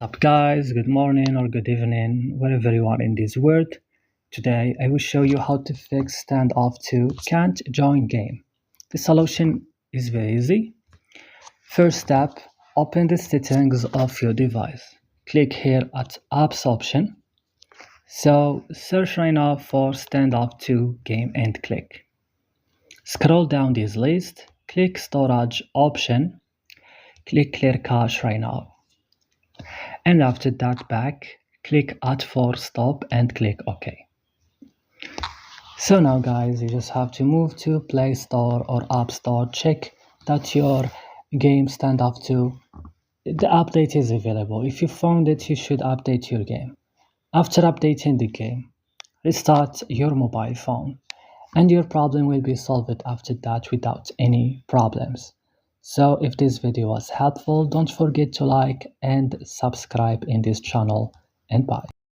Up guys, good morning or good evening, wherever you are in this world. Today I will show you how to fix Standoff 2 can't join game. The solution is very easy. First step, open the settings of your device. Click here at apps option. So search right now for Standoff 2 game and click. Scroll down this list, click storage option, click clear cache right now. And after that click add for stop and click OK. So now guys, you just have to move to Play Store or App Store, check that your game Standoff 2, the update is available. If you found it, you should update your game. After updating the game, restart your mobile phone and your problem will be solved after that without any problems. So if this video was helpful, don't forget to like and subscribe in this channel, and bye.